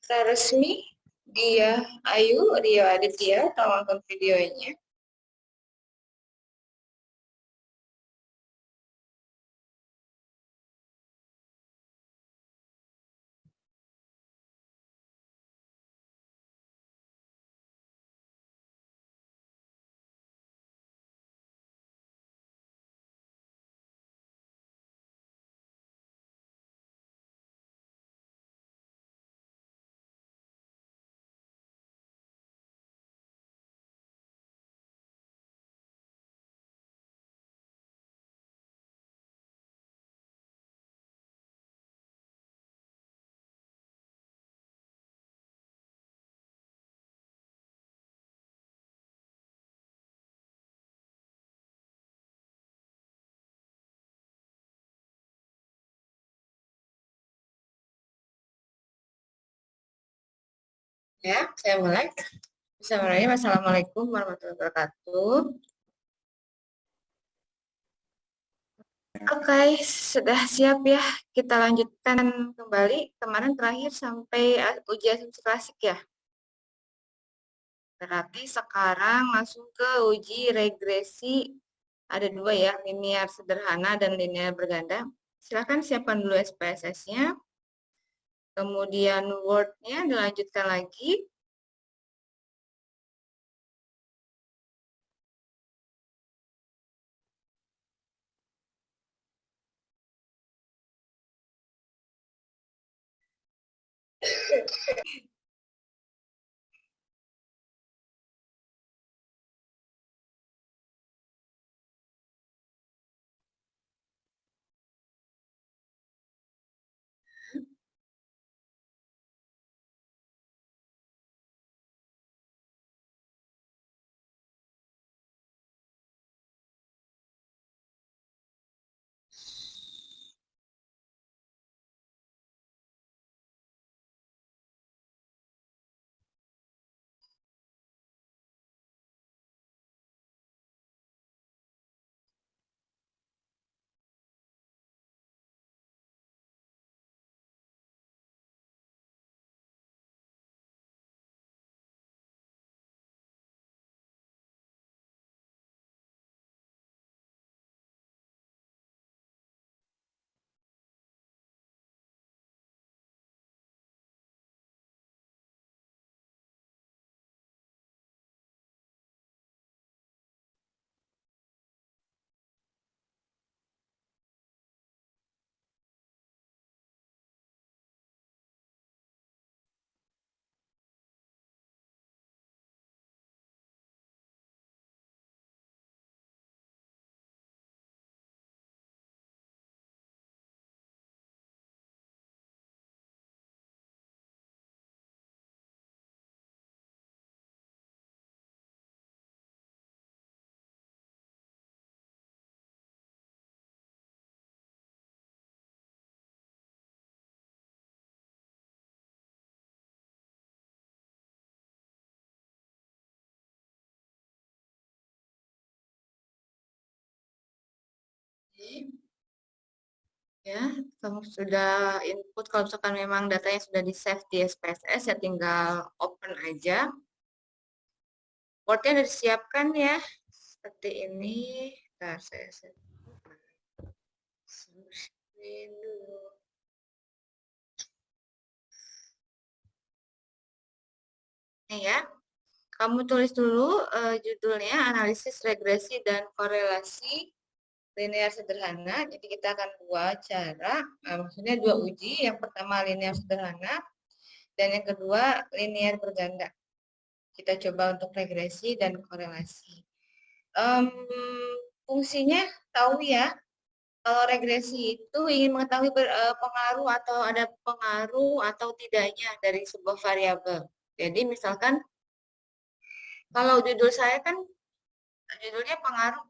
Secara resmi dia Ayu Rio Aditya, tolong nonton videonya. Ya, saya mulai. Bismillahirrahmanirrahim. Assalamualaikum warahmatullahi wabarakatuh. Oke, sudah siap ya. Kita lanjutkan kembali. Kemarin terakhir sampai ujian asumsi klasik ya. Berarti sekarang langsung ke uji regresi. Ada dua ya, linear sederhana dan linear berganda. Silakan siapkan dulu SPSS-nya. Kemudian Word-nya dilanjutkan lagi. Ya, kamu sudah input kalau misalkan memang datanya sudah di-save di SPSS, ya tinggal open aja. Word-nya sudah disiapkan ya, seperti ini. Nah, saya screen dulu. Nih ya, kamu tulis dulu judulnya analisis regresi dan korelasi linear sederhana. Jadi kita akan dua cara, maksudnya dua uji. Yang pertama linear sederhana dan yang kedua linear berganda. Kita coba untuk regresi dan korelasi. Fungsinya tahu ya, kalau regresi itu ingin mengetahui pengaruh atau ada pengaruh atau tidaknya dari sebuah variabel. Jadi misalkan kalau judul saya kan judulnya pengaruh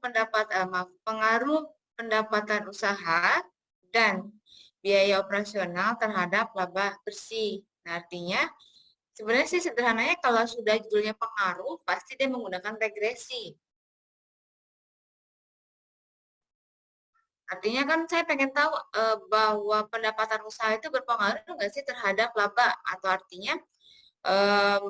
pendapatan usaha dan biaya operasional terhadap laba bersih. Nah, artinya sebenarnya sih sederhananya kalau sudah judulnya pengaruh pasti dia menggunakan regresi. Artinya kan saya pengen tahu bahwa pendapatan usaha itu berpengaruh nggak sih terhadap laba, atau artinya em,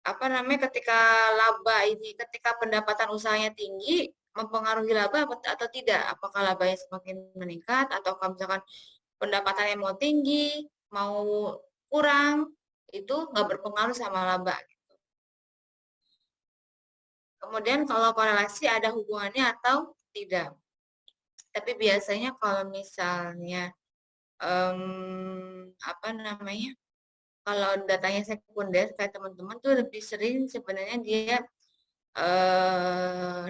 apa namanya, ketika laba ini, ketika pendapatan usahanya tinggi mempengaruhi laba atau tidak? Apakah labanya semakin meningkat, atau kalau misalkan pendapatannya mau tinggi, mau kurang, itu nggak berpengaruh sama laba. Kemudian kalau korelasi ada hubungannya atau tidak. Tapi biasanya kalau misalnya apa namanya, kalau datanya sekunder kayak teman-teman tuh lebih sering sebenarnya dia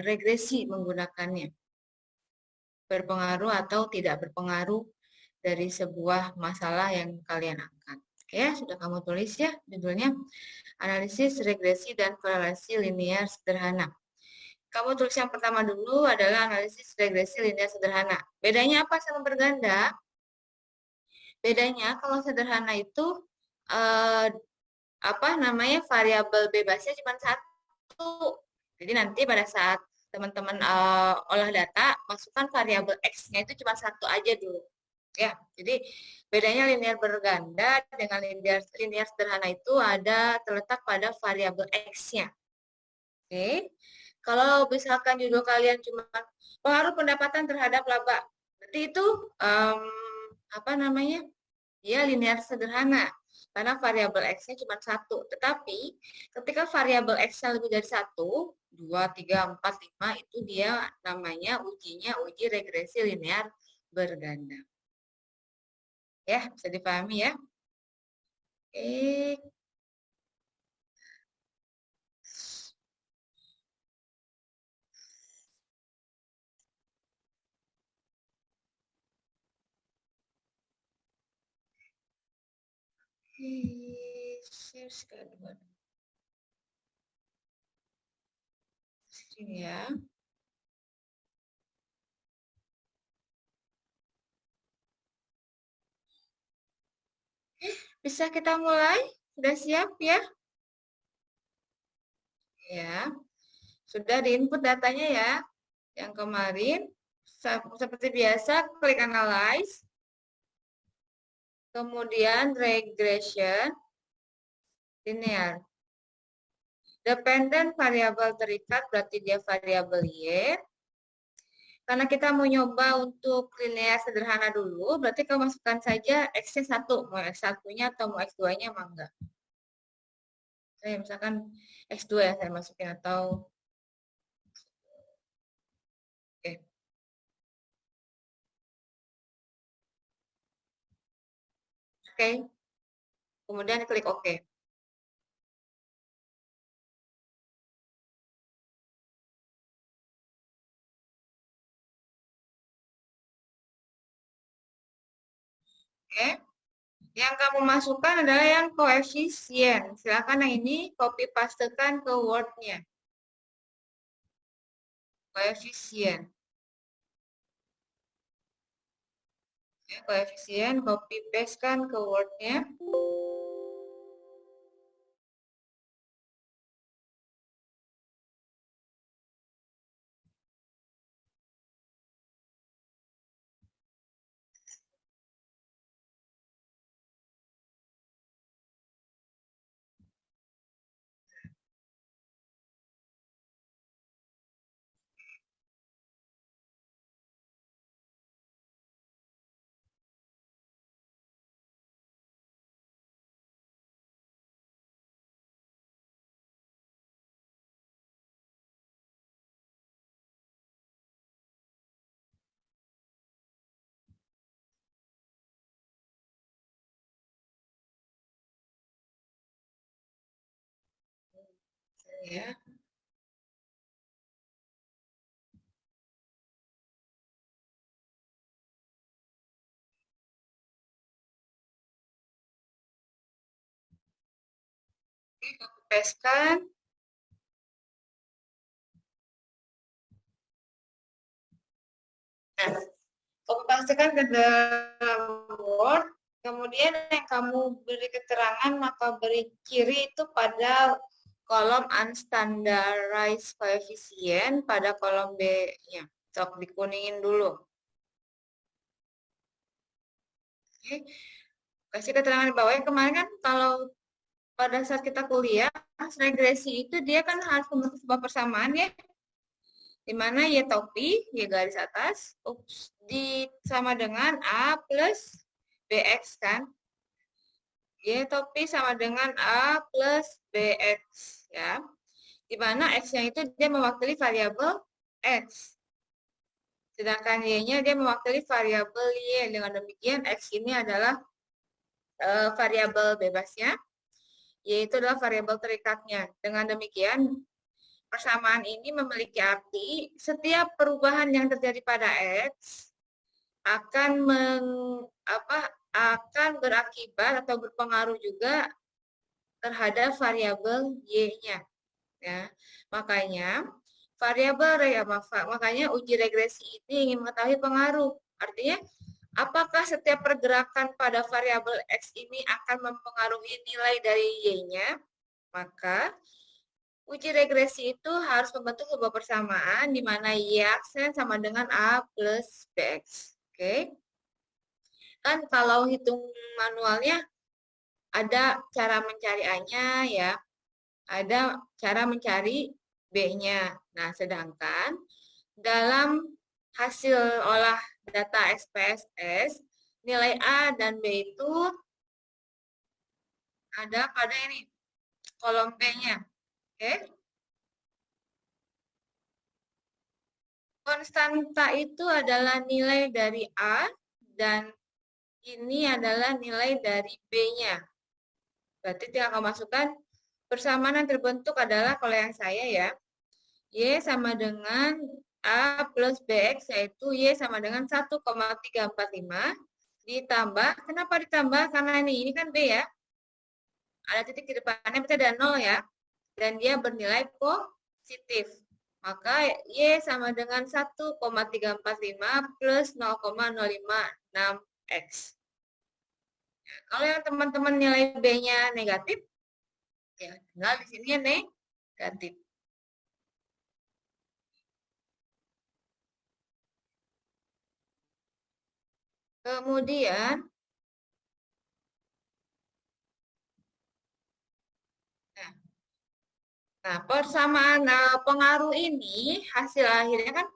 regresi menggunakannya, berpengaruh atau tidak berpengaruh dari sebuah masalah yang kalian angkat. Oke, sudah kamu tulis ya judulnya, analisis regresi dan korelasi linear sederhana. Kamu tulis yang pertama dulu adalah analisis regresi linear sederhana. Bedanya apa sama berganda? Bedanya kalau sederhana itu eh, apa namanya, variabel bebasnya cuma satu. Jadi nanti pada saat teman-teman olah data, masukkan variabel X-nya itu cuma satu aja dulu. Ya, jadi bedanya linear berganda dengan linear sederhana itu ada terletak pada variabel X-nya. Oke. Kalau misalkan judul kalian cuma pengaruh pendapatan terhadap laba, berarti itu apa namanya? Ya, linear sederhana karena variabel X-nya cuma satu. Tetapi ketika variabel X-nya lebih dari satu, 2, 3, 4, 5, itu dia namanya ujinya uji regresi linear berganda. Ya, bisa dipahami ya? Oke. Share kedua sini ya. Bisa kita mulai? Sudah siap ya? Ya. Sudah diinput datanya ya. Yang kemarin seperti biasa klik analyze. Kemudian regression linear. Dependent variabel terikat berarti dia variabel Y. Karena kita mau nyoba untuk linear sederhana dulu, berarti kamu masukkan saja X-nya 1, mau X1-nya atau mau X2-nya mau enggak. Saya misalkan X2 ya saya masukin, atau oke. Oke. Kemudian klik OK. Oke. Yang kamu masukkan adalah yang koefisien. Silakan yang ini copy pastekan ke Word-nya. Koefisien. Ya, koefisien copy paste kan ke Word-nya. Ya. Oke, copy paste kan. Nah, copy pastekan ke dalam Word. Kemudian yang kamu beri keterangan, maka beri kiri itu pada kolom unstandardized coefficient pada kolom B-nya. Sok dikuningin dulu. Oke. Kasih keterangan di bawah. Kemarin kan kalau pada saat kita kuliah, regresi itu dia kan harus membentuk sebuah persamaan ya, di mana Y topi, Y garis atas, sama dengan A plus BX kan. Y topi sama dengan A plus BX ya. Di mana X-nya itu dia mewakili variabel X. Sedangkan Y-nya dia mewakili variabel Y. Dengan demikian X ini adalah variabel bebasnya, Y itu adalah variabel terikatnya. Dengan demikian persamaan ini memiliki arti setiap perubahan yang terjadi pada X akan akan berakibat atau berpengaruh juga terhadap variabel Y-nya. Ya. Makanya uji regresi ini ingin mengetahui pengaruh. Artinya, apakah setiap pergerakan pada variabel X ini akan mempengaruhi nilai dari Y-nya? Maka uji regresi itu harus membentuk sebuah persamaan di mana Y aksen sama dengan A plus BX. Oke. Kan kalau hitung manualnya ada cara mencari A-nya ya. Ada cara mencari B-nya. Nah, sedangkan dalam hasil olah data SPSS, nilai A dan B itu ada pada ini, kolom B-nya. Oke. Konstanta itu adalah nilai dari A dan ini adalah nilai dari B-nya. Berarti tinggal kamu masukkan persamaan yang terbentuk adalah kalau yang saya ya, Y sama dengan A plus BX, yaitu Y sama dengan 1,345 ditambah, kenapa ditambah? Karena ini kan B ya, ada titik di depannya, berarti ada 0 ya, dan dia bernilai positif. Maka Y sama dengan 1,345 plus 0,056X. Kalau yang teman-teman nilai B-nya negatif, ya tinggal di sini ya negatif. Kemudian, nah persamaan pengaruh ini, hasil akhirnya kan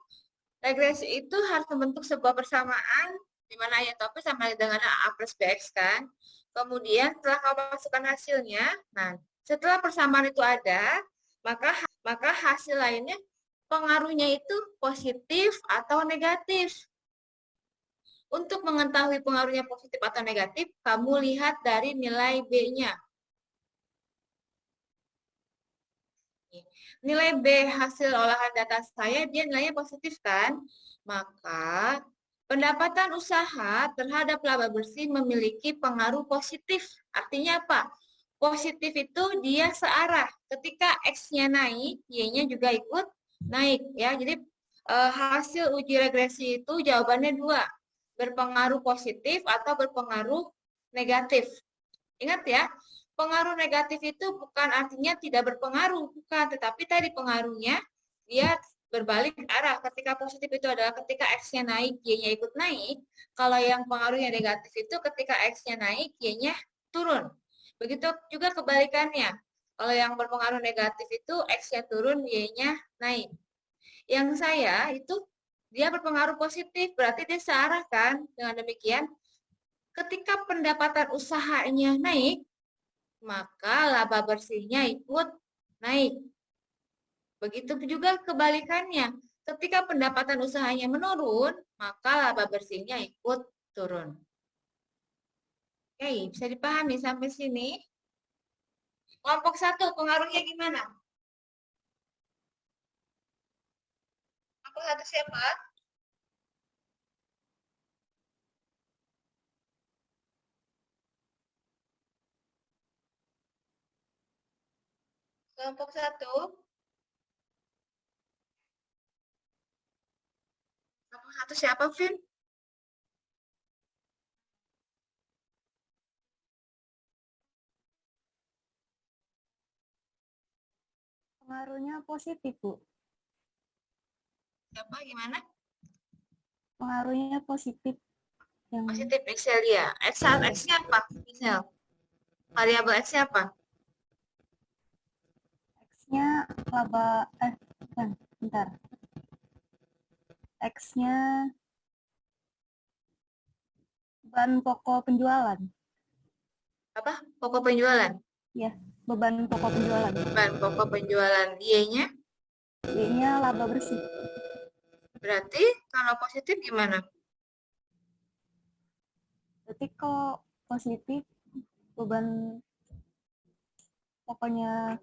regresi itu harus membentuk sebuah persamaan di mana Y topi sama dengan A plus BX kan. Kemudian setelah kamu masukkan hasilnya, nah setelah persamaan itu ada, maka hasil lainnya pengaruhnya itu positif atau negatif. Untuk mengetahui pengaruhnya positif atau negatif, kamu lihat dari nilai B-nya. Nilai B hasil olahan data saya, dia nilainya positif kan? Maka pendapatan usaha terhadap laba bersih memiliki pengaruh positif. Artinya apa? Positif itu dia searah. Ketika X-nya naik, Y-nya juga ikut naik. Ya, jadi hasil uji regresi itu jawabannya dua. Berpengaruh positif atau berpengaruh negatif. Ingat ya, pengaruh negatif itu bukan artinya tidak berpengaruh, bukan, tetapi tadi pengaruhnya dia berbalik arah. Ketika positif itu adalah ketika X-nya naik, Y-nya ikut naik. Kalau yang pengaruhnya negatif itu ketika X-nya naik, Y-nya turun. Begitu juga kebalikannya. Kalau yang berpengaruh negatif itu X-nya turun, Y-nya naik. Yang saya itu dia berpengaruh positif, berarti dia searah kan? Dengan demikian, ketika pendapatan usahanya naik, maka laba bersihnya ikut naik. Begitu juga kebalikannya. Ketika pendapatan usahanya menurun, maka laba bersihnya ikut turun. Oke, bisa dipahami sampai sini? Kelompok 1, pengaruhnya gimana? Kelompok 1 siapa? Kelompok 1. Kelompok 1 siapa, Vin? Pengaruhnya positif, Bu. Siapa, gimana? Pengaruhnya positif. Yang Positif Excel ya. X-nya apa? Misal, variabel X-nya apa? X-nya laba, bukan, bentar. X-nya beban pokok penjualan. Apa? Pokok penjualan. Ya, beban pokok penjualan. Beban pokok penjualan. Y-nya Y-nya laba bersih. berarti kalau positif gimana? Berarti kalau positif, beban pokoknya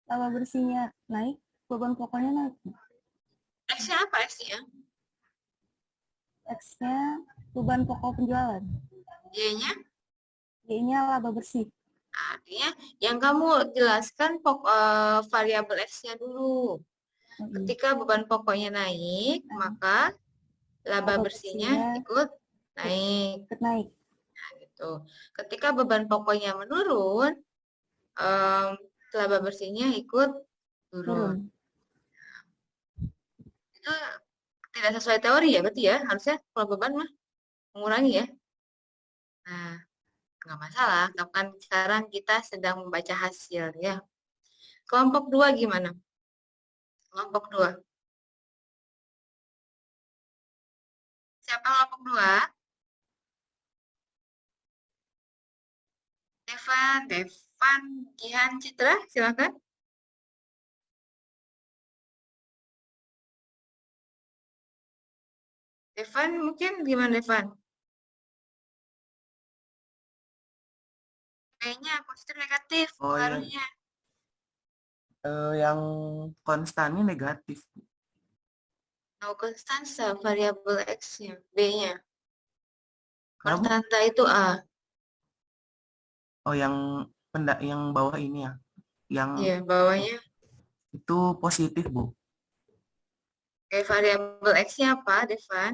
laba bersihnya naik, beban pokoknya naik. X-nya apa X-nya? X-nya beban pokok penjualan. Y-nya? Y-nya laba bersih. Artinya yang kamu jelaskan variabel X-nya dulu. Ketika beban pokoknya naik, maka laba bersihnya ikut naik. Ikut naik. Nah, gitu. Ketika beban pokoknya menurun, laba bersihnya ikut turun. Itu tidak sesuai teori ya, berarti ya? Harusnya kalau beban mah mengurangi ya. Nah, nggak masalah. Kan sekarang kita sedang membaca hasil ya. Kelompok 2 gimana? Kelompok 2. Siapa kelompok 2? Devan, Gihan, Citra, silakan. Devan mungkin gimana Devan? Kayaknya positif negatif Oh iya, pengaruhnya. yang konstannya negatif. No konstansa variabel X-nya, B-nya. Kenapa? Konstanta itu A. Oh yang bawah ini ya, yang Iya, bawahnya. itu positif Bu. Oke, variabel X-nya apa, Devan?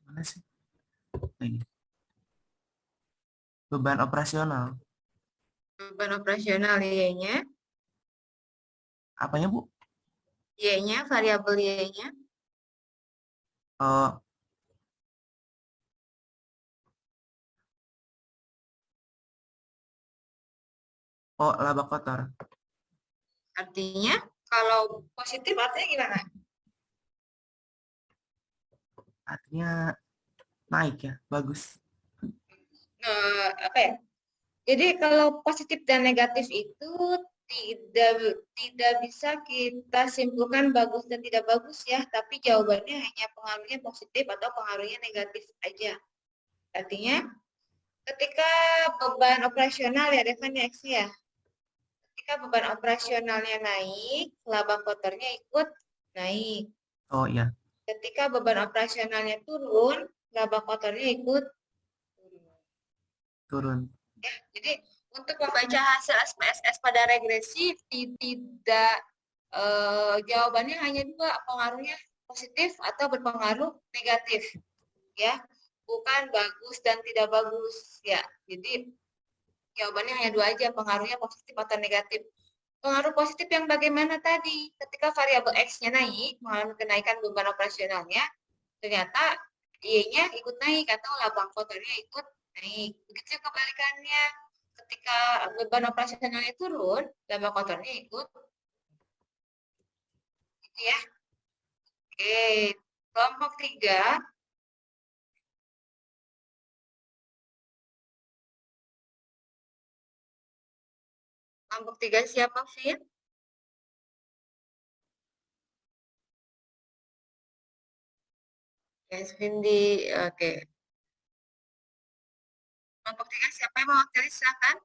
Mana sih? Ini. Beban operasional. Beban operasional Y-nya. Apanya Bu? Y-nya, variabel Y-nya. Oh, laba kotor. Artinya, kalau positif artinya gimana? Artinya naik ya, bagus. Apa ya? Jadi kalau positif dan negatif itu tidak bisa kita simpulkan bagus dan tidak bagus ya, tapi jawabannya hanya pengaruhnya positif atau pengaruhnya negatif aja. Artinya ketika beban operasional ya Devan ya X ya. Ketika beban operasionalnya naik, laba kotornya ikut naik. Oh iya, Ketika beban operasionalnya turun, laba kotornya ikut turun. turun. Ya, jadi untuk membaca hasil SPSS pada regresi tidak jawabannya hanya dua, pengaruhnya positif atau berpengaruh negatif, ya, bukan bagus dan tidak bagus, ya. Jadi jawabannya hanya dua aja, pengaruhnya positif atau negatif. Pengaruh positif yang bagaimana tadi? Ketika variabel X-nya naik, mengalami kenaikan beban operasionalnya, ternyata Y-nya ikut naik atau laba kotornya ikut naik. Begitu kebalikannya, ketika beban operasionalnya turun, laba kotornya ikut gitu ya. Oke, kelompok 3. Kelompok 3 siapa, Vin? Yes, Vindi. Oke. Kelompok 3 siapa yang mewakili? Silakan.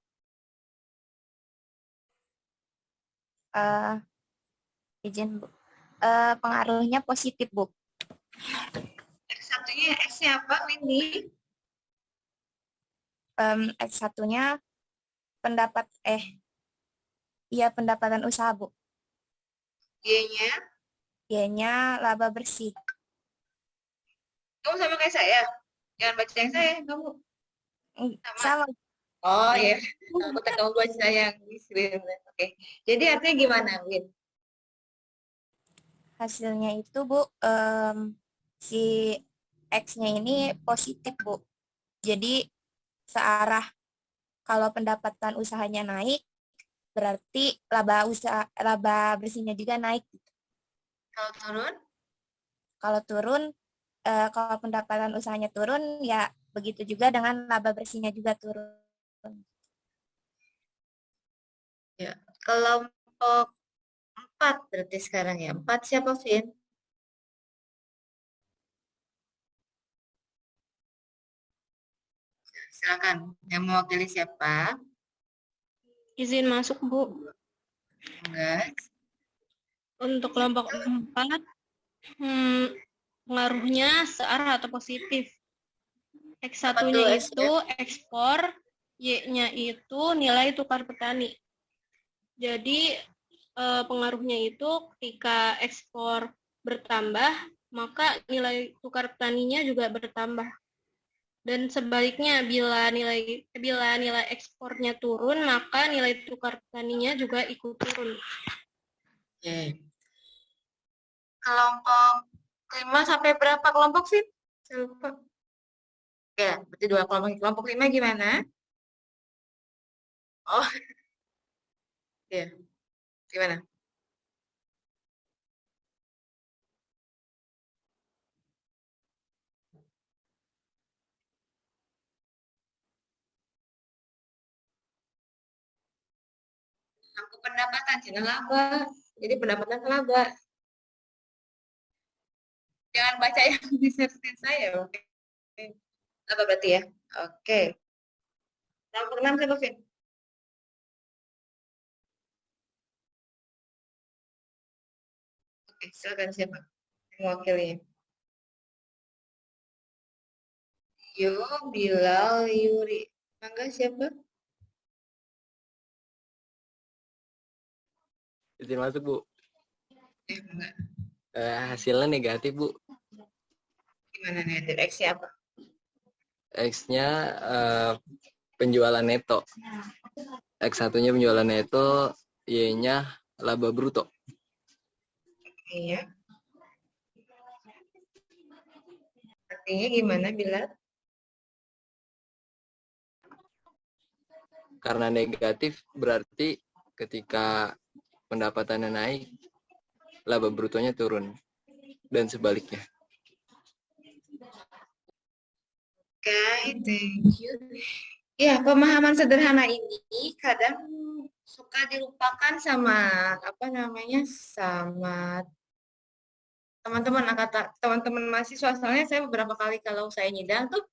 Izin Bu. Pengaruhnya positif Bu. X1-nya X-nya apa, Windy? X1-nya pendapatan usaha Bu. Y-nya? Y-nya laba bersih. Kamu sama kayak saya? Jangan baca yang saya, kamu. Sama. Oh ya, aku tak kamu baca yang di screen. Oke. Jadi artinya gimana, Win? Hasilnya itu, Bu, si X-nya ini positif, Bu. Jadi searah. Kalau pendapatan usahanya naik, berarti laba bersihnya juga naik. Kalau turun? Kalau turun, kalau pendapatan usahanya turun, ya begitu juga dengan laba bersihnya juga turun. Ya. Kelompok 4 berarti sekarang ya. 4 siapa, Vin? Silakan. Yang mewakili siapa? Izin masuk, Bu. Enggak. Untuk kelompok 4, pengaruhnya searah atau positif. X1-nya itu ekspor, Y-nya itu nilai tukar petani. Jadi pengaruhnya itu ketika ekspor bertambah, maka nilai tukar petaninya juga bertambah. Dan sebaliknya, bila nilai ekspornya turun, maka nilai tukar petaninya juga ikut turun. Oke. Kelompok 5 sampai berapa kelompok sih? Saya lupa. Ya, berarti 2 kelompok. Kelompok 5 gimana? Oh, ya. Gimana? Aku pendapatan, jangan laba. Jadi pendapatan laba. Jangan baca yang di screen saya, oke? Apa berarti ya? Oke. Kelompok 6 siapa, Vin? Oke, silakan siapa? Mewakili. Yo, Bilal, Yuri. Mangga siapa? Izin masuk, Bu. Mangga. Hasilnya negatif, Bu. Gimana nih? X siapa? X-nya penjualan neto. X1-nya penjualan neto, Y-nya laba bruto. Iya. Artinya gimana, Bilal? Karena negatif berarti ketika pendapatannya naik, laba brutonya turun. Dan sebaliknya. Oke, thank you. Ya, pemahaman sederhana ini kadang suka dilupakan sama sama teman-teman mahasiswa. Soalnya saya beberapa kali kalau saya nyidang tuh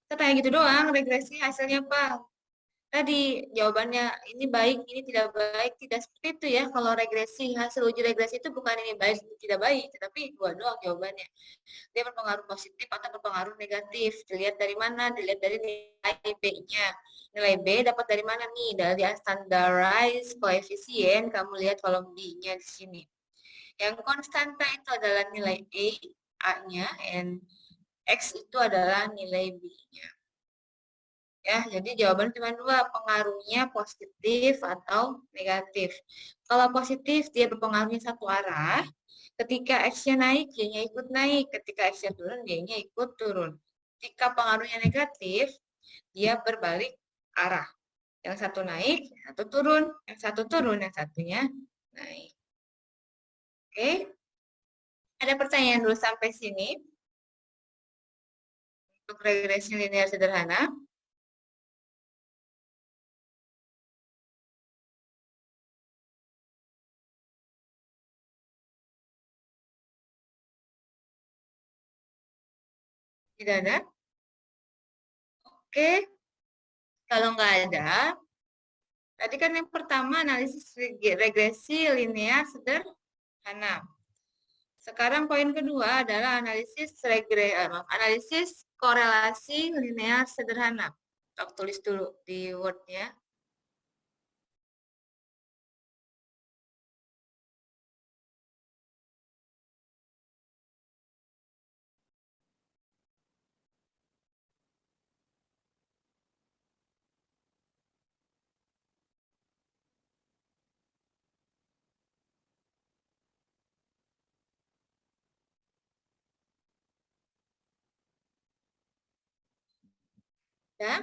saya tanya gitu doang, regresi hasilnya apa? Tadi jawabannya ini baik, ini tidak baik, tidak seperti itu ya. Kalau regresi, hasil uji regresi itu bukan ini baik, tidak baik, tetapi dua doang jawabannya. Dia berpengaruh positif atau berpengaruh negatif. Dilihat dari mana? Dilihat dari nilai B-nya. Nilai B dapat dari mana nih? Dari standardized coefficient. Kamu lihat kolom D-nya di sini. Yang konstanta itu adalah nilai A-nya, and X itu adalah nilai B-nya. Ya, jadi jawaban cuma dua, pengaruhnya positif atau negatif. Kalau positif, dia berpengaruhnya satu arah. Ketika X-nya naik, Y-nya ikut naik. Ketika X-nya turun, Y-nya ikut turun. Ketika pengaruhnya negatif, dia berbalik arah. Yang satu naik, yang satu turun. Yang satu turun, yang satunya naik. Oke. Ada pertanyaan dulu sampai sini? Untuk regresi linear sederhana. Tidak ada? Oke. Kalau nggak ada, tadi kan yang pertama analisis regresi linear sederhana. Sekarang poin kedua adalah analisis korelasi linear sederhana. Aku tulis dulu di Word-nya. Ya.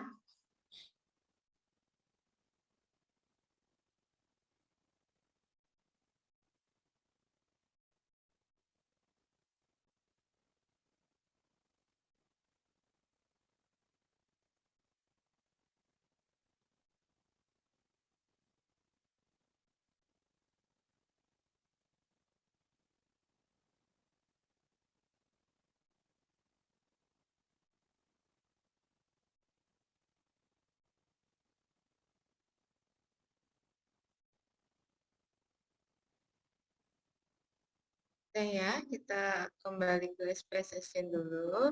Oke ya, kita kembali ke space session dulu.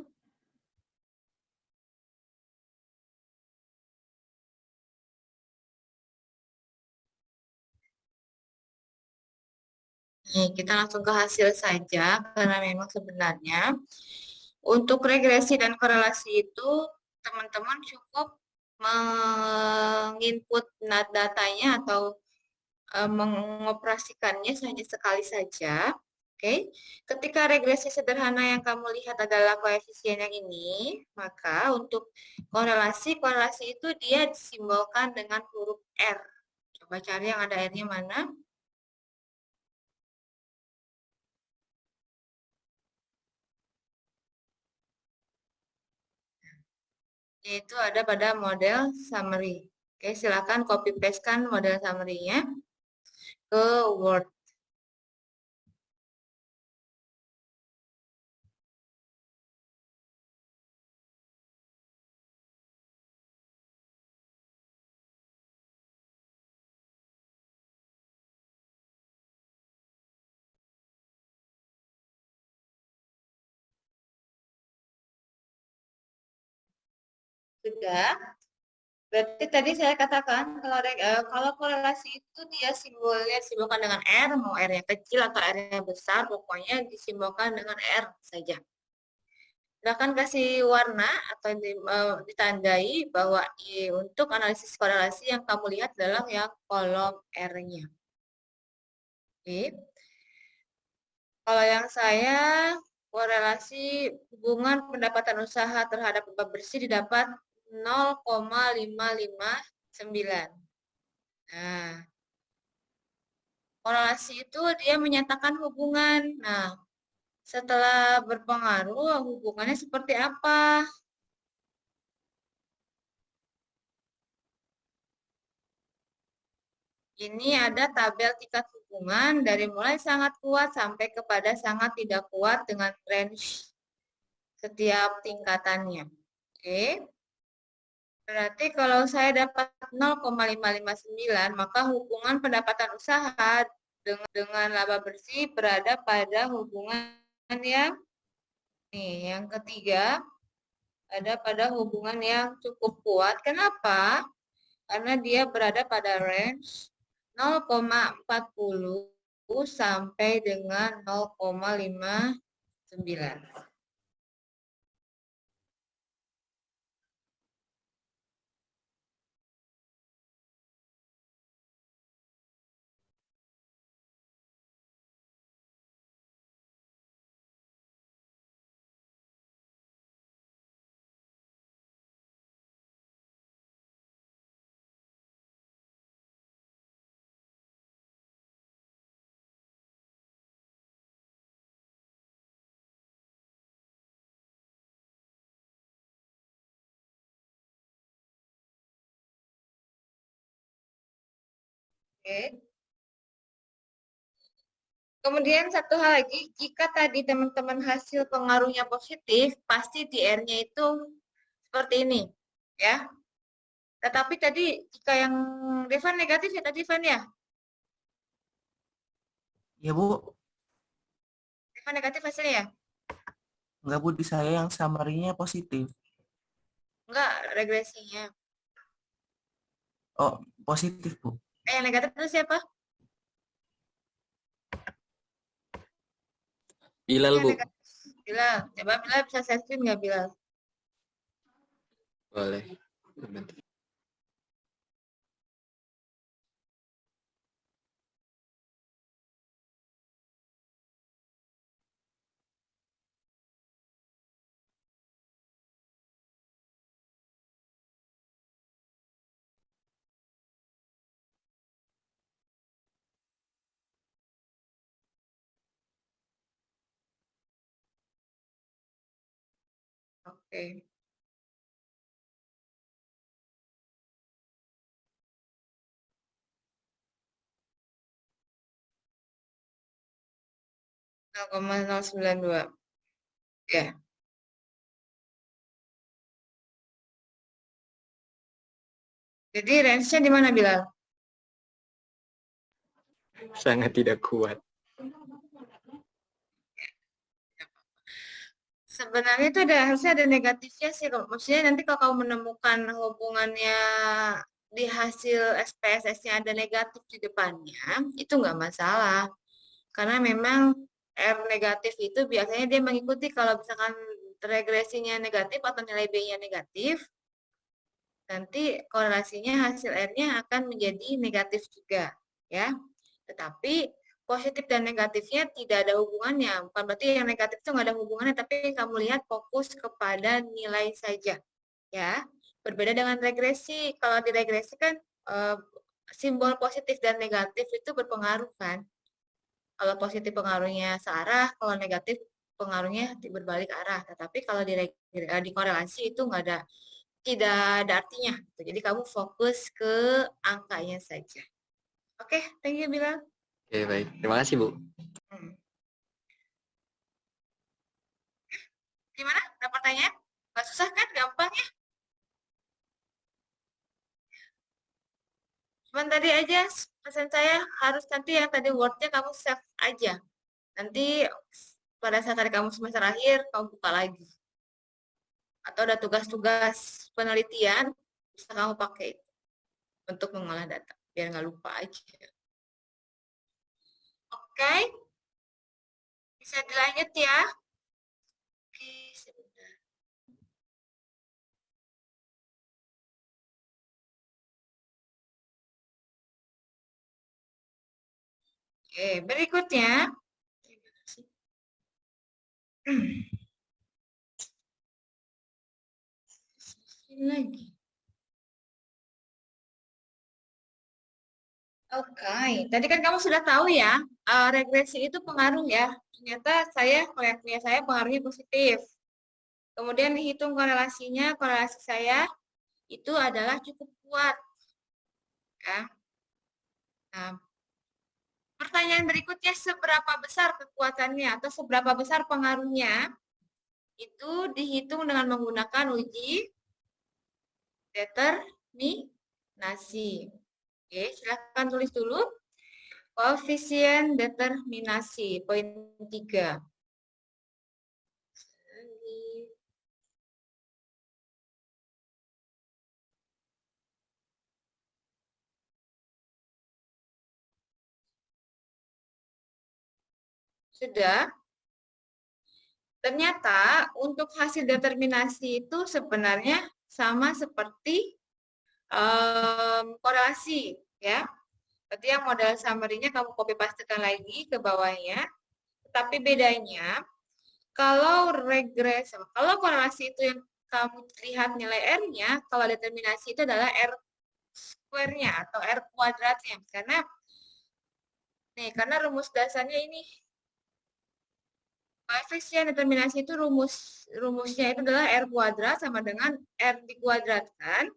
Nih, kita langsung ke hasil saja, karena memang sebenarnya untuk regresi dan korelasi itu teman-teman cukup menginput datanya atau mengoperasikannya hanya sekali saja. Oke, ketika regresi sederhana yang kamu lihat adalah koefisien yang ini, maka untuk korelasi itu dia disimbolkan dengan huruf R. Coba cari yang ada R-nya mana. Yaitu ada pada model summary. Oke, silakan copy paste-kan model summary-nya ke Word. Sudah. Berarti tadi saya katakan kalau korelasi itu dia simbolkan dengan R, mau R yang kecil atau R yang besar, pokoknya disimbolkan dengan R saja. Silakan kasih warna atau ditandai bahwa untuk analisis korelasi yang kamu lihat adalah yang kolom R-nya. Oke. Kalau yang saya korelasi hubungan pendapatan usaha terhadap laba bersih didapat 0,559. Nah, korelasi itu dia menyatakan hubungan. Nah, setelah berpengaruh, hubungannya seperti apa? Ini ada tabel tingkat hubungan dari mulai sangat kuat sampai kepada sangat tidak kuat dengan range setiap tingkatannya. Oke. Berarti kalau saya dapat 0,559, maka hubungan pendapatan usaha dengan laba bersih berada pada hubungan yang ketiga, ada pada hubungan yang cukup kuat. Kenapa? Karena dia berada pada range 0,40 sampai dengan 0,59. Oke. Kemudian satu hal lagi, jika tadi teman-teman hasil pengaruhnya positif, pasti di R-nya itu seperti ini, ya. Tetapi tadi jika yang Devan negatif ya tadi Devan ya? Ya Bu, Devan negatif hasilnya ya? enggak Bu, di saya yang summary-nya positif. Enggak, regresinya. Oh, positif Bu. Yang negatif itu siapa? Bilal, Yang Bu. negatif. Bilal. Coba Bilal bisa share screen nggak Bilal? Boleh. Bentar. Oke. Nol koma 092. Ya. Jadi range-nya di mana, Bilal? Sangat tidak kuat. Sebenarnya itu harusnya ada negatifnya sih. Maksudnya nanti kalau kamu menemukan hubungannya di hasil SPSS-nya ada negatif di depannya, itu nggak masalah. Karena memang R negatif itu biasanya dia mengikuti kalau misalkan regresinya negatif atau nilai B-nya negatif, nanti korelasinya hasil R-nya akan menjadi negatif juga, ya. Tetapi positif dan negatifnya tidak ada hubungannya. Bukan berarti yang negatif itu nggak ada hubungannya, tapi kamu lihat fokus kepada nilai saja, ya. Berbeda dengan regresi. Kalau di regresi kan simbol positif dan negatif itu berpengaruh kan. Kalau positif pengaruhnya searah, kalau negatif pengaruhnya berbalik arah. Tetapi kalau di korelasi itu tidak ada artinya. Jadi kamu fokus ke angkanya saja. Oke, thank you Bilal. Oke, baik. Terima kasih, Bu. Gimana? Ada pertanyaan? Gak susah kan? Gampang ya? Cuman tadi aja pesan saya harus nanti yang tadi word-nya kamu save aja. Nanti pada saat hari kamu semester akhir, kamu buka lagi. Atau ada tugas-tugas penelitian, bisa kamu pakai untuk mengolah data. Biar nggak lupa aja. Oke? Bisa dilanjut ya? Oke, sebentar. Oke, berikutnya. Lagi. Oke, tadi kan kamu sudah tahu ya, regresi itu pengaruh ya. Ternyata koreksinya saya pengaruhnya positif. Kemudian dihitung korelasinya, korelasi saya itu adalah cukup kuat. Ya. Nah, pertanyaan berikutnya, seberapa besar kekuatannya atau seberapa besar pengaruhnya? Itu dihitung dengan menggunakan uji determinasi. Oke, silakan tulis dulu. Koefisien determinasi, poin 3. Sudah? Ternyata untuk hasil determinasi itu sebenarnya sama seperti korelasi, ya. Berarti yang model summary-nya kamu copy pastekan lagi ke bawahnya. Tapi bedanya, kalau korelasi itu yang kamu lihat nilai R-nya, kalau determinasi itu adalah R square-nya atau R kuadratnya. Karena rumus dasarnya ini, koefisien determinasi itu rumusnya itu adalah R kuadrat sama dengan R dikuadratkan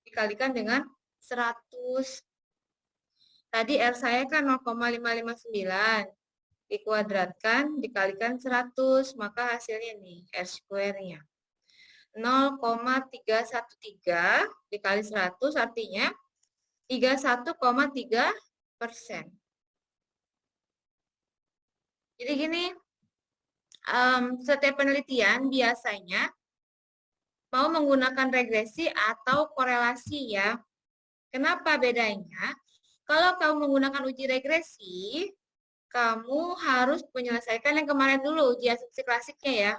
dikalikan dengan 100. Tadi R saya kan 0,559 dikuadratkan dikalikan 100, maka hasilnya nih R square-nya 0,313 dikali 100 artinya 31,3%. Jadi gini, setiap penelitian biasanya mau menggunakan regresi atau korelasi ya. Kenapa bedanya? Kalau kamu menggunakan uji regresi, kamu harus menyelesaikan yang kemarin dulu, uji asumsi klasiknya ya.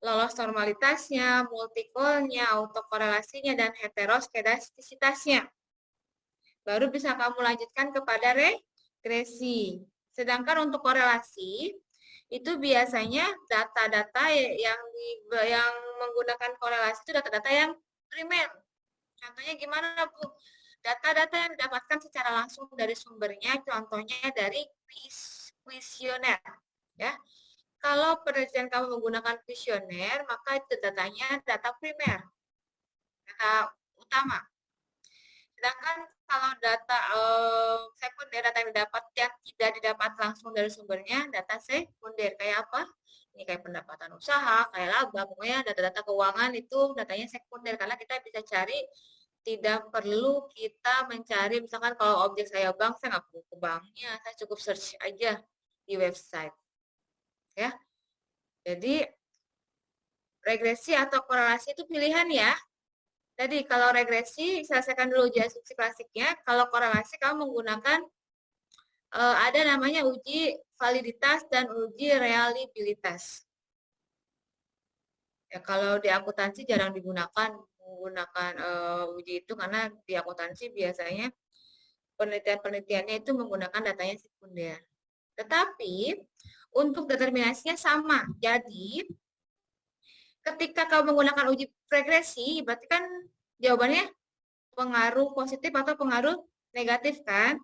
Lolos normalitasnya, multicolnya, autokorelasinya, dan heteroskedastisitasnya. Baru bisa kamu lanjutkan kepada regresi. Sedangkan untuk korelasi, itu biasanya data-data yang menggunakan korelasi itu data-data yang primer. Contohnya gimana, Bu? Data-data yang didapatkan secara langsung dari sumbernya, contohnya dari kuesioner. Ya. kalau penelitian kamu menggunakan kuesioner, maka itu datanya data primer, data utama. Sedangkan kalau data sekunder, data yang didapat yang tidak didapat langsung dari sumbernya, data sekunder. Kayak apa? Ini kayak pendapatan usaha, kayak laba, pokoknya data-data keuangan itu datanya sekunder, karena kita bisa cari, tidak perlu kita mencari, misalkan kalau objek saya bank, saya nggak perlu ke banknya, saya cukup search aja di website. Ya, jadi regresi atau korelasi itu pilihan ya. Jadi kalau regresi, selesaikan dulu uji asumsi klasiknya. Kalau korelasi, kamu menggunakan ada namanya uji validitas dan uji reliabilitas. Ya, kalau di akuntansi jarang digunakan menggunakan uji itu, karena di akuntansi biasanya penelitian-penelitiannya itu menggunakan datanya sekunder. Tetapi untuk determinasinya sama. Jadi ketika kamu menggunakan uji regresi, berarti kan jawabannya pengaruh positif atau pengaruh negatif kan?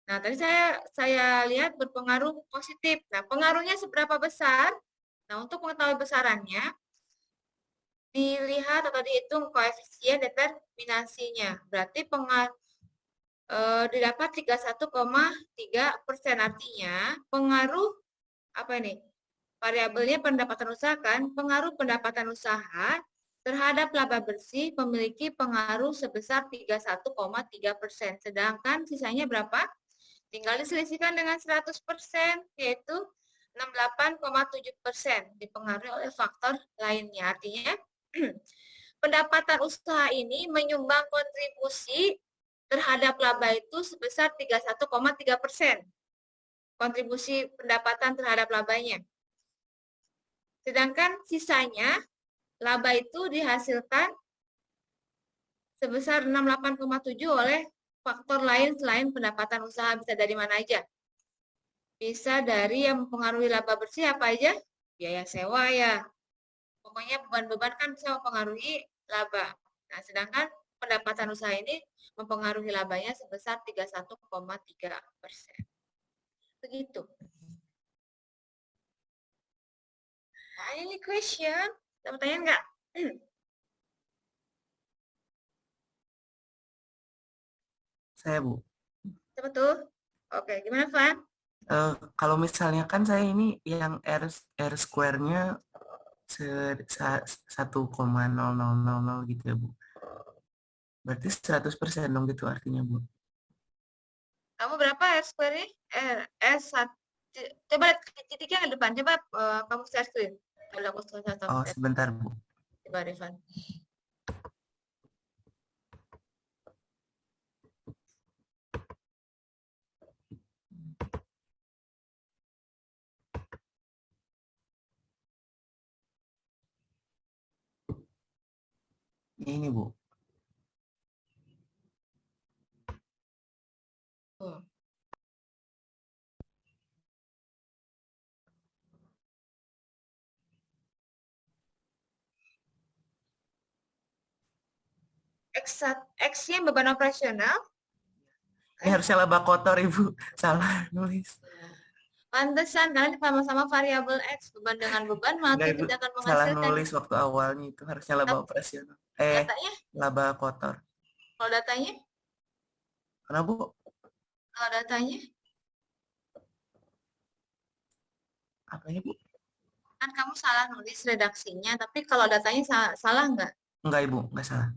Nah, tadi saya lihat berpengaruh positif. Nah, pengaruhnya seberapa besar? Nah, untuk mengetahui besarannya, dilihat atau dihitung koefisien determinasinya. Berarti didapat 31,3%. Artinya pengaruh apa ini? Variabelnya pendapatan usaha kan? Pengaruh pendapatan usaha terhadap laba bersih memiliki pengaruh sebesar 31,3%. Sedangkan sisanya berapa? Tinggal diselisihkan dengan 100%, yaitu 68,7%, dipengaruhi oleh faktor lainnya. Artinya, pendapatan usaha ini menyumbang kontribusi terhadap laba itu sebesar 31,3%. Kontribusi pendapatan terhadap labanya. Sedangkan sisanya, laba itu dihasilkan sebesar 68,7% oleh faktor lain selain pendapatan usaha. Bisa dari mana aja? Bisa dari yang mempengaruhi laba bersih apa aja? Biaya sewa ya. Pokoknya beban-beban kan bisa mempengaruhi laba. Nah, sedangkan pendapatan usaha ini mempengaruhi labanya sebesar 31,3%. Begitu. Nah, ini question. Ada pertanyaan nggak? Saya, Bu. Siapa tuh? Oke, gimana, Van? Kalau misalnya kan saya ini yang R square-nya 1,0000 gitu ya, Bu. Berarti 100% dong gitu artinya, Bu. Kamu berapa R square-nya? S1. Coba lihat titiknya ke depan. Coba kamu share screen. Kalau aku Oh, sebentar, Bu. Coba, Revan. Ini, Bu. Oh. X-nya beban operasional. Ini harusnya laba kotor, Ibu. Salah nulis. Pantesan, karena sama-sama variabel X. Beban dengan beban, maka Ibu, tidak akan salah menghasilkan. nulis waktu awalnya itu. Harusnya laba operasional. Datanya? Laba kotor. Kalau datanya? Kenapa, Bu? Kalau datanya? Apanya, Bu? Kan kamu salah nulis redaksinya, tapi kalau datanya salah nggak? Enggak, Ibu. Enggak salah.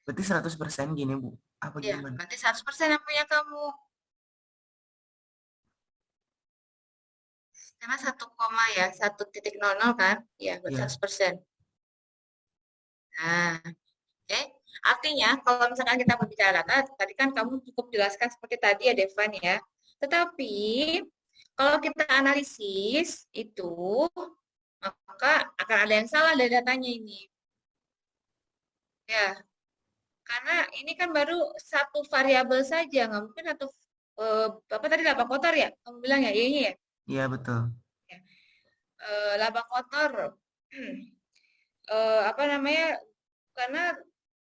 Berarti 100% gini, Bu. Apa Iya, gimana? berarti 100% yang punya kamu. Karena 1,00 kan? Iya, berarti Iya. 100%. Nah, oke. Artinya, kalau misalkan kita berbicara data, tadi kan kamu cukup jelaskan seperti tadi ya, Devan ya. Tetapi, kalau kita analisis itu, maka akan ada yang salah dari datanya ini. Ya, karena ini kan baru satu variabel saja, nggak mungkin satu apa tadi laba kotor ya? Kamu bilang ya, ini ya? Iya, betul. Laba kotor, apa namanya? Karena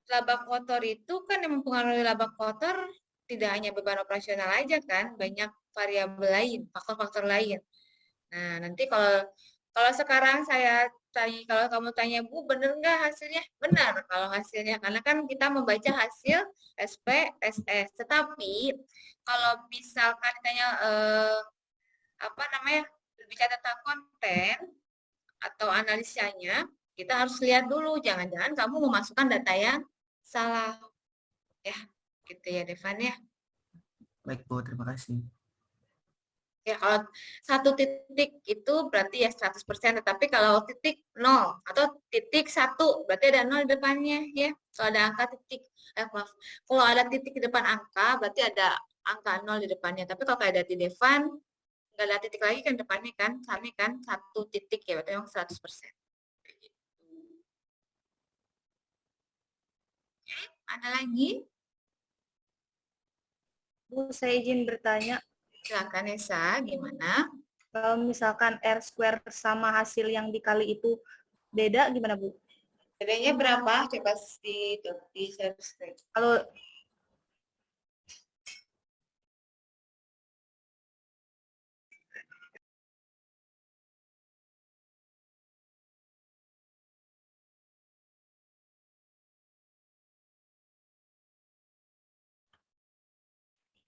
laba kotor itu kan yang mempengaruhi laba kotor tidak hanya beban operasional aja kan, banyak variabel lain, faktor-faktor lain. Nah, nanti kalau sekarang saya tanya, kalau kamu tanya, Bu, bener nggak hasilnya? Benar kalau hasilnya, karena kan kita membaca hasil SPSS. Tetapi kalau misalkan ditanya berbicara tentang konten atau analisanya, kita harus lihat dulu, jangan-jangan kamu memasukkan data yang salah. Ya, gitu ya, Devan ya. Baik, Bu. Terima kasih. Ya, kalau 1 titik itu berarti ya 100%, tetapi kalau titik 0 atau titik 1 berarti ada 0 di depannya ya. Kalau ada angka titik, kalau ada titik di depan angka berarti ada angka 0 di depannya. Tapi kalau kayak ada di Devan, nggak ada titik lagi kan depannya kan, sama kan 1 titik ya, berarti memang 100%. Oke, ada lagi? Bu, saya izin bertanya. Silakan Esa, gimana? Kalau misalkan R² sama hasil yang dikali itu beda, gimana Bu? Bedanya berapa? Coba di share screen. Kalau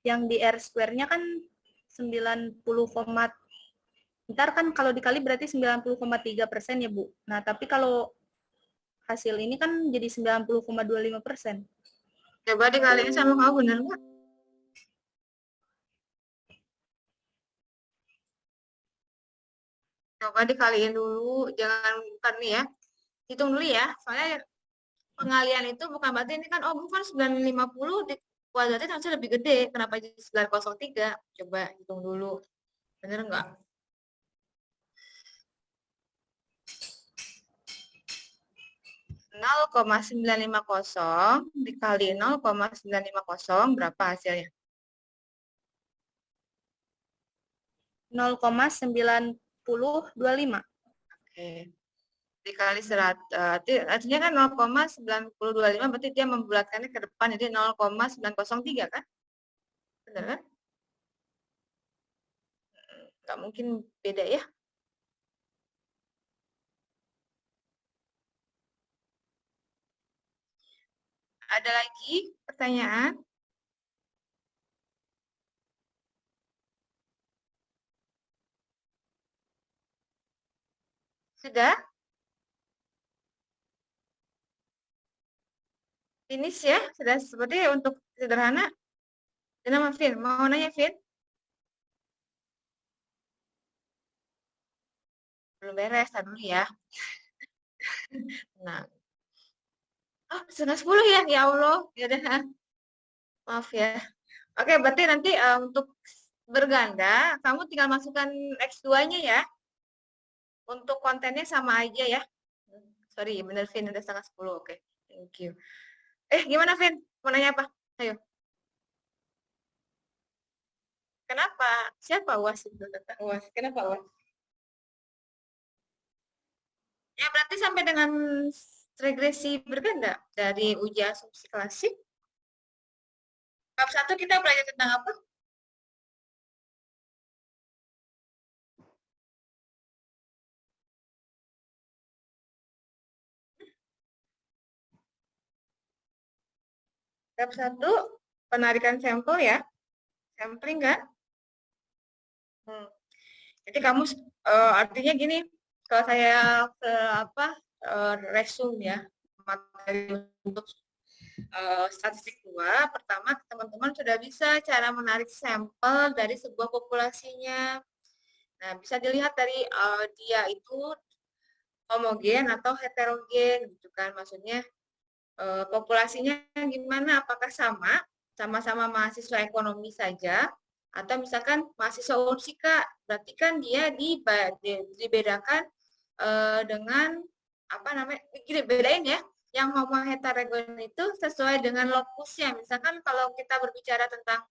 yang di R²-nya kan 90, ntar kan kalau dikali berarti 90,3% ya Bu. Nah, tapi kalau hasil ini kan jadi 90,25%. Coba dikaliin sama kamu, bener nggak? Coba dikaliin dulu, jangan bukan nih ya. Hitung dulu ya, soalnya pengalian itu bukan berarti ini kan, oh bukan 950 dikuadratin harusnya lebih gede. Kenapa jadi 903? Coba hitung dulu. Bener nggak? (0,950) dikali 0,950 berapa hasilnya? 0,9025. Oke. Dikali 100, artinya kan 0,9025 berarti dia membulatkannya ke depan, jadi 0,903 kan? Benar kan? Nggak mungkin beda ya. Ada lagi pertanyaan? Sudah? Finish ya? Sudah seperti untuk sederhana? Nama Vin, mau nanya Vin? Belum beres, dulu ya. Nah. Oh, 9:30 ya? Ya Allah. Ya udah. Maaf ya. Oke, berarti nanti untuk berganda, kamu tinggal masukkan X2-nya ya. Untuk kontennya sama aja ya. Sorry, bener Vin, udah 9:30. Oke, thank you. Gimana Vin? Mau nanya apa? Ayo. Kenapa? Siapa UAS itu? UAS. Kenapa UAS? Ya, berarti sampai dengan regresi berganda dari uji asumsi klasik. Bab 1 kita belajar tentang apa? Bab 1 penarikan sampel ya. Sampling kan? Jadi kamu artinya gini, kalau saya resume ya materi untuk statistik 2, pertama teman-teman sudah bisa cara menarik sampel dari sebuah populasinya. Nah, bisa dilihat dari dia itu homogen atau heterogen gitu kan, maksudnya populasinya gimana, apakah sama-sama mahasiswa ekonomi saja, atau misalkan mahasiswa Unsika, berarti kan dia dibedakan dengan bedain ya, yang homo heterogen itu sesuai dengan lokusnya. Misalkan kalau kita berbicara tentang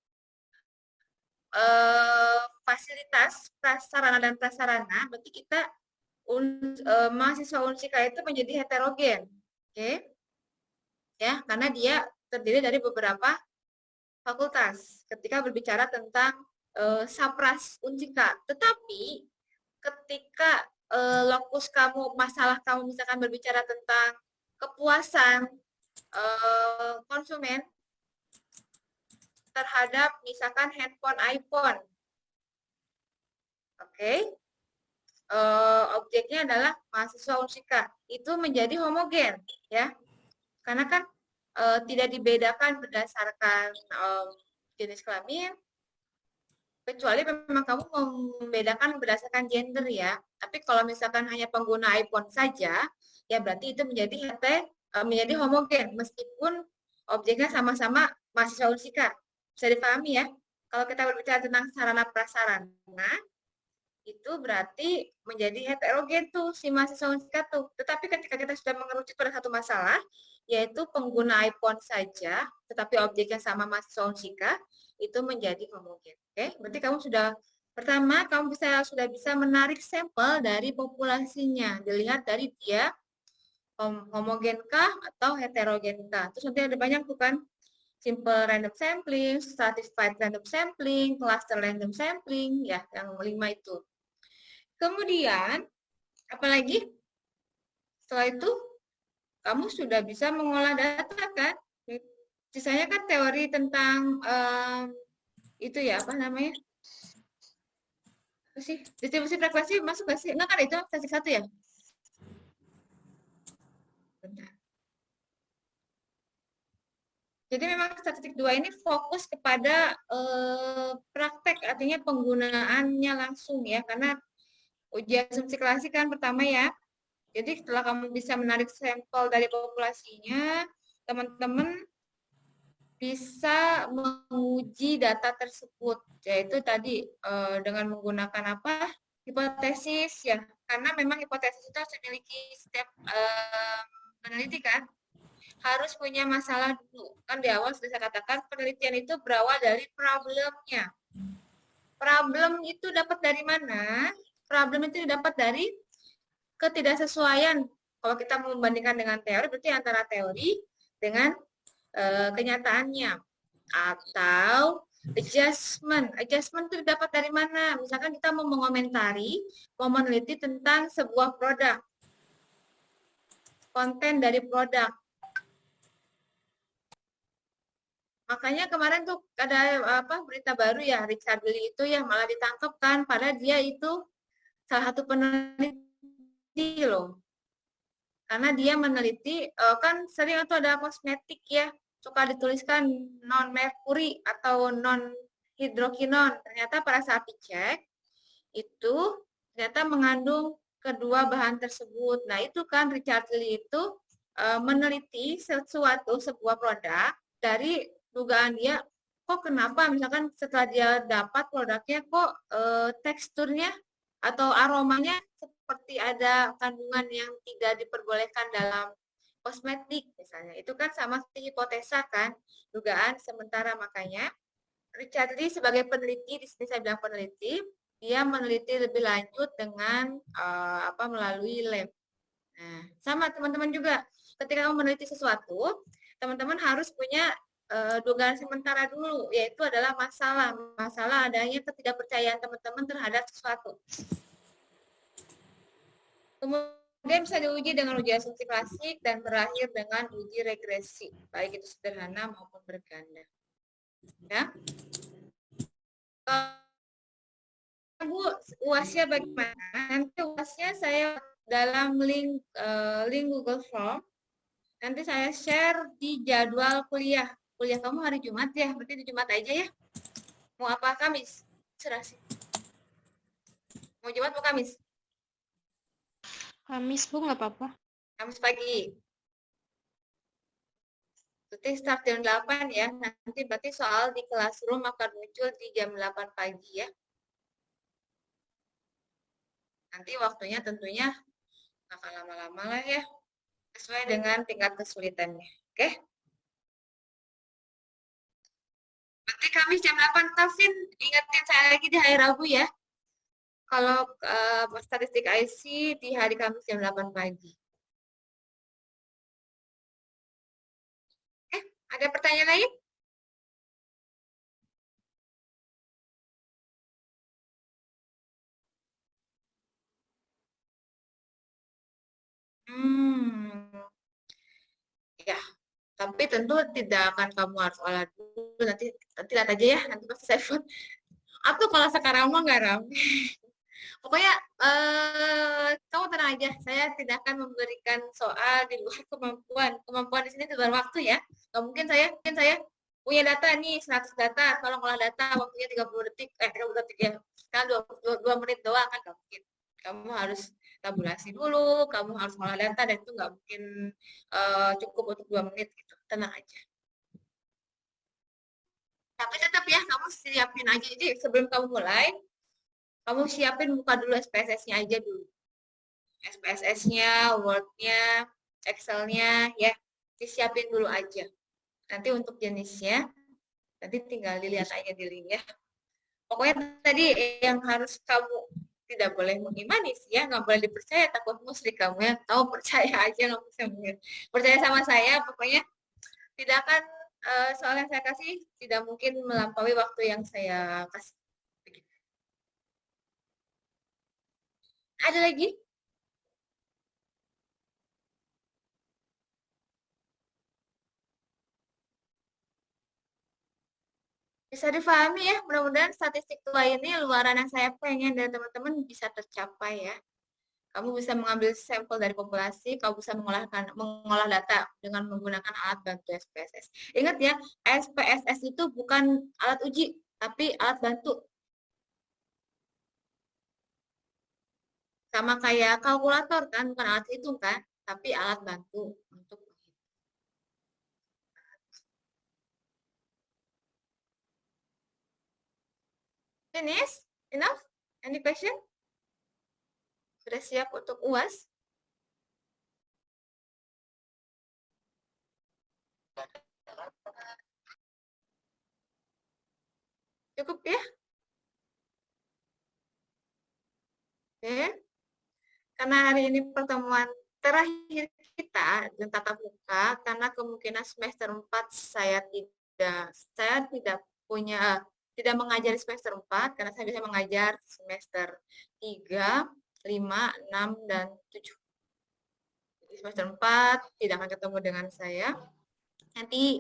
fasilitas prasarana dan prasarana, berarti kita mahasiswa Unsika itu menjadi heterogen, oke? Ya, karena dia terdiri dari beberapa fakultas ketika berbicara tentang Sapras Unsika. Tetapi ketika lokus kamu, masalah kamu misalkan berbicara tentang kepuasan konsumen terhadap misalkan handphone iPhone, oke, objeknya adalah mahasiswa Unsika, itu menjadi homogen, ya, karena kan tidak dibedakan berdasarkan jenis kelamin, kecuali memang kamu membedakan berdasarkan gender ya. Tapi kalau misalkan hanya pengguna iPhone saja, ya berarti itu menjadi homogen meskipun objeknya sama-sama mahasiswa Unsika. Bisa dipahami ya? Kalau kita berbicara tentang sarana prasarana, itu berarti menjadi heterogen tuh si mahasiswa Unsika tuh. Tetapi ketika kita sudah mengerucut pada satu masalah, yaitu pengguna iPhone saja, tetapi objeknya sama mahasiswa Unsika, itu menjadi homogen. Oke, berarti kamu sudah bisa menarik sampel dari populasinya, dilihat dari dia homogenkah atau heterogenkah. Terus nanti ada banyak bukan simple random sampling, stratified random sampling, cluster random sampling, ya yang 5 itu. Kemudian apalagi setelah itu kamu sudah bisa mengolah data kan? Sisanya kan teori tentang itu ya, apa namanya? Apa sih? Distribusi frekuensi masuk nggak sih? Enggak kan, itu statistik 1 ya? Bentar. Jadi memang statistik 2 ini fokus kepada praktek, artinya penggunaannya langsung ya, karena uji asumsi klasik kan pertama ya. Jadi setelah kamu bisa menarik sampel dari populasinya, teman-teman bisa menguji data tersebut, yaitu tadi dengan menggunakan apa? Hipotesis ya, karena memang hipotesis itu harus dimiliki setiap peneliti kan, harus punya masalah dulu. Kan di awal sudah saya katakan penelitian itu berawal dari problemnya. Problem itu dapat dari mana? Problem itu didapat dari ketidaksesuaian. Kalau kita membandingkan dengan teori, berarti antara teori dengan kenyataannya. Atau adjustment. Adjustment itu dapat dari mana? Misalkan kita mau mengomentari, mau meneliti tentang sebuah produk, konten dari produk. Makanya kemarin tuh ada berita baru ya, Richard Lee itu ya malah ditangkap kan, padahal dia itu salah satu peneliti loh. Karena dia meneliti, kan sering itu ada kosmetik ya, suka dituliskan non-merkuri atau non-hidrokinon. Ternyata pada saat dicek, itu ternyata mengandung kedua bahan tersebut. Nah itu kan Richard Lee itu meneliti sebuah produk dari dugaan dia, kok kenapa misalkan setelah dia dapat produknya kok teksturnya atau aromanya seperti ada kandungan yang tidak diperbolehkan dalam kosmetik misalnya. Itu kan sama seperti hipotesa kan, dugaan sementara. Makanya Richard Lee sebagai peneliti, di sini saya bilang peneliti, dia meneliti lebih lanjut dengan melalui lab. Nah, sama teman-teman juga, ketika kamu meneliti sesuatu, teman-teman harus punya dugaan sementara dulu, yaitu adalah masalah adanya ketidakpercayaan teman-teman terhadap sesuatu. Kemudian bisa diuji dengan uji asumsi klasik dan berakhir dengan uji regresi, baik itu sederhana maupun berganda. Ya. Bu, UASnya bagaimana? Nanti UASnya saya dalam link Google Form. Nanti saya share di jadwal kuliah. Kuliah kamu hari Jumat ya, berarti di Jumat aja ya. Mau apa, Kamis? Serah sih. Mau Jumat mau Kamis? Kamis, Bu, nggak apa-apa. Kamis pagi. Berarti start jam 8 ya. Nanti berarti soal di classroom akan muncul di jam 8 pagi ya. Nanti waktunya tentunya nggak akan lama-lama lah ya. Sesuai dengan tingkat kesulitannya. Oke? Berarti Kamis jam 8. Tafin, ingetin saya lagi di hari Rabu ya. Kalau statistik IC di hari Kamis jam 8 pagi. Ada pertanyaan lain? Tapi tentu tidak akan kamu harus olah dulu, nanti lihat aja ya, nanti pasti saya buat. Atau kalau sekarang mah nggak ramai. Pokoknya kamu tenang aja, saya tidak akan memberikan soal di luar kemampuan. Kemampuan di sini di luar waktu ya. Nggak mungkin saya punya data nih 100 data, tolong olah data waktunya 30 detik, 30 detik ya. Sekarang 2 menit doang kan nggak mungkin. Kamu harus tabulasi dulu, kamu harus olah data dan itu nggak mungkin cukup untuk 2 menit gitu. Tenang aja. Tapi tetap ya, kamu siapin aja. Jadi sebelum kamu mulai, kamu siapin buka dulu SPSS-nya aja dulu. SPSS-nya, Word-nya, Excel-nya, ya. Disiapin dulu aja. Nanti untuk jenisnya, nanti tinggal dilihat aja di link ya. Pokoknya tadi yang harus kamu tidak boleh mengimani sih ya, nggak boleh dipercaya, takut musrik kamu ya. Tahu percaya aja, nggak bisa mungkin. Percaya sama saya, pokoknya tidak akan, soal yang saya kasih tidak mungkin melampaui waktu yang saya kasih. Ada lagi? Bisa difahami ya, mudah-mudahan statistik tua ini luaran yang saya pengen dari teman-teman bisa tercapai ya. Kamu bisa mengambil sampel dari populasi, kamu bisa mengolah data dengan menggunakan alat bantu SPSS. Ingat ya, SPSS itu bukan alat uji, tapi alat bantu. Sama kayak kalkulator kan, bukan alat hitung kan, tapi alat bantu untuk finish? Enough? Any question? Sudah siap untuk UAS? Cukup ya? Oke. Karena hari ini pertemuan terakhir kita dan tatap muka, karena kemungkinan semester 4 saya tidak mengajar semester 4, karena saya bisa mengajar semester 3, 5, 6, dan 7. Jadi semester 4 tidak akan ketemu dengan saya. Nanti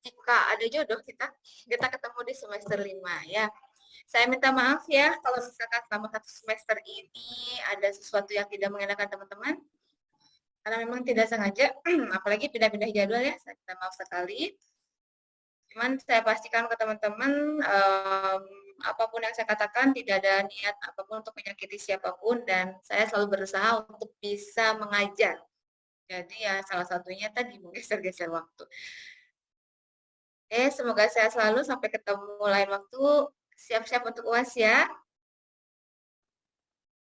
jika ada jodoh kita ketemu di semester 5 ya. Saya minta maaf ya kalau misalkan selama 1 semester ini ada sesuatu yang tidak mengenakan teman-teman. Karena memang tidak sengaja, apalagi pindah-pindah jadwal ya, saya minta maaf sekali. Cuman saya pastikan ke teman-teman, apapun yang saya katakan tidak ada niat apapun untuk menyakiti siapapun, dan saya selalu berusaha untuk bisa mengajar. Jadi ya salah satunya tadi menggeser-geser waktu. Semoga saya selalu sampai ketemu lain waktu. Siap-siap untuk UAS ya.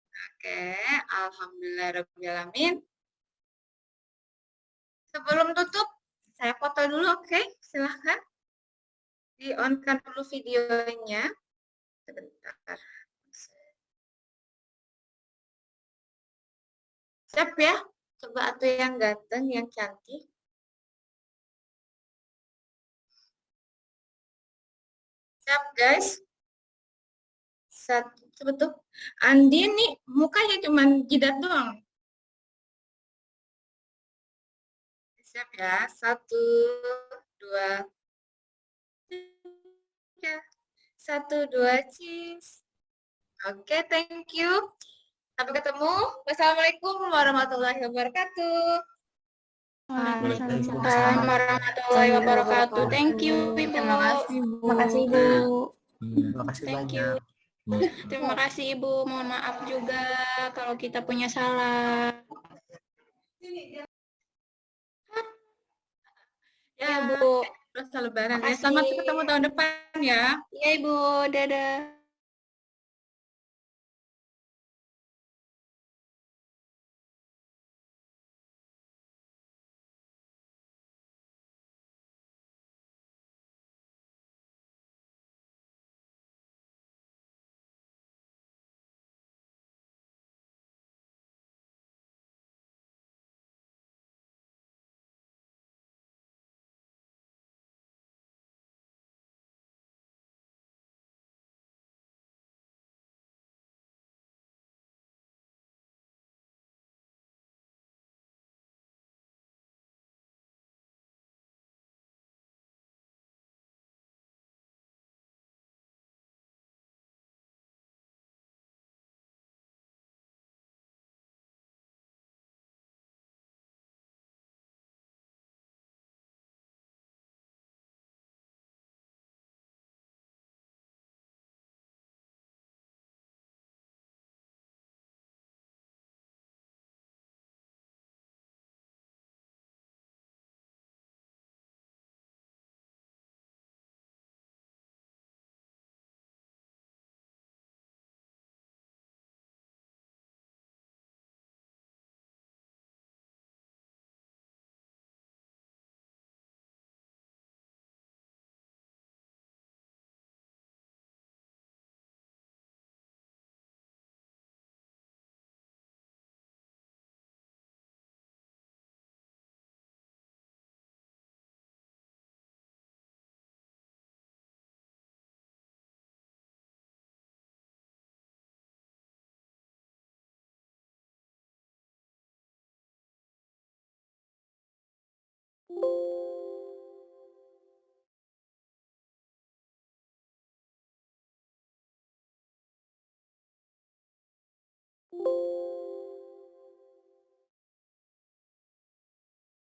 Oke, alhamdulillahirrahmanirrahim. Sebelum tutup, saya foto dulu, oke? Silahkan. Di-on-kan dulu videonya. Sebentar. Siap ya? Coba atuh yang ganteng, yang cantik. Siap, guys? Betul. Andi nih mukanya cuma jidat doang. Siap ya, 1, 2, 3. 1, 2, cheese. Oke, thank you. Sampai ketemu. Wassalamualaikum warahmatullahi wabarakatuh. Waalaikumsalam warahmatullahi wabarakatuh. Thank you, Ibu. Terima kasih, Bu. Terima kasih, Ibu. Terima kasih Thank banyak. Terima kasih, Ibu. Mohon maaf juga kalau kita punya salah. Ya, Bu. terus lebaran ya. Selamat ketemu tahun depan ya. Ya, Ibu. Dadah.